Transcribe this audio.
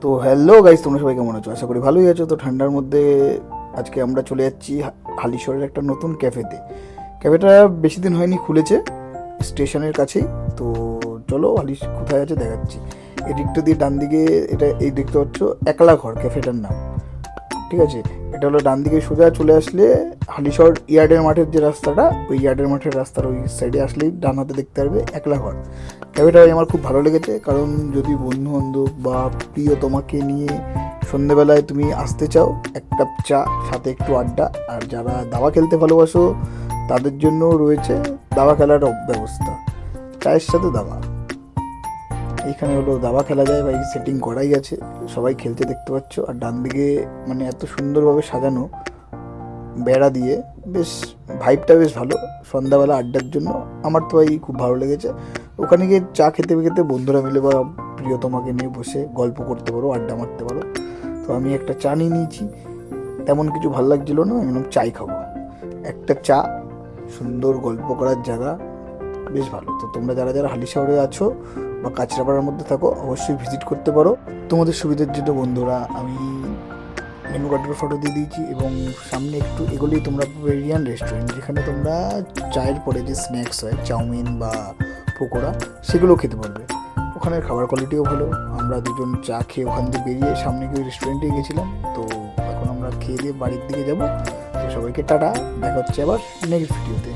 তো hello guys, তোমরা সবাই কেমন আছো? আশা করি ভালোই আছো। তো ঠান্ডার মধ্যে আজকে আমরা চলে যাচ্ছি হালিশহরের একটা নতুন ক্যাফেতে। ক্যাফেটা বেশি দিন হয়নি, খুলেছে স্টেশনের কাছেই। তো চলো হালিশ কোথায় আছে দেখাচ্ছি। এই দিকটা দিয়ে ডান দিকে, এটা এই দেখতে পাচ্ছ একলা ঘর ক্যাফেটার নাম, ঠিক আছে? এটা হলো ডান দিকে সোজা চলে আসলে হালিশহর ইয়ার্ডের মাঠের যে রাস্তাটা, ওই ইয়ার্ডের মাঠের রাস্তার ওই সাইডে আসলেই ডান হাতে দেখতে পারবে একলা ঘর। ক্যাফেটা আমার খুব ভালো লেগেছে, কারণ যদি বন্ধু বান্ধব বা প্রিয় তোমাকে নিয়ে সন্ধেবেলায় তুমি আসতে চাও, এক কাপ চা সাথে একটু আড্ডা, আর যারা দাবা খেলতে ভালোবাসো তাদের জন্য রয়েছে দাবা খেলার ব্যবস্থা, চায়ের সাথে দাবা। এইখানে হলো দাবা খেলা যায় বা এই সেটিং করাই আছে, সবাই খেলতে দেখতে পাচ্ছ। আর ডান দিকে মানে এত সুন্দরভাবে সাজানো বেড়া দিয়ে, বেশ ভাইবটা বেশ ভালো সন্ধ্যাবেলা আড্ডার জন্য। আমার তো এই খুব ভালো লেগেছে। ওখানে গিয়ে চা খেতে খেতে বন্ধুরা মিলে বা প্রিয়তমাকে নিয়ে বসে গল্প করতে পারো, আড্ডা মারতে পারো। তো আমি একটা চা নিয়ে নিয়েছি, তেমন কিছু ভালো লাগছিল না, আমি চাই খাবো। একটা চা, সুন্দর গল্প করার জায়গা, বেশ ভালো। তো তোমরা যারা যারা হালিশহরে আছো বা কাঁচরাপাড়ার মধ্যে থাকো, অবশ্যই ভিজিট করতে পারো। তোমাদের সুবিধার জন্য বন্ধুরা আমি মেনু কার্ডের ফটো দিয়ে দিয়েছি, এবং সামনে একটু এগুলোই তোমরা ভেরিয়ান রেস্টুরেন্ট, যেখানে তোমরা চায়ের পরে যে স্ন্যাক্স হয় চাউমিন বা পকোড়া, সেগুলো খেতে পারবে। ওখানের খাবার কোয়ালিটিও ভালো। আমরা দুজন চা খেয়ে ওখান থেকে বেরিয়ে সামনে গিয়ে রেস্টুরেন্টে গেছিলাম। তো এখন আমরা খেয়ে দিয়ে বাড়ির দিকে যাবো। তো সবাইকে টাটা, দেখা হচ্ছে আবার নেক্সট ভিডিওতে।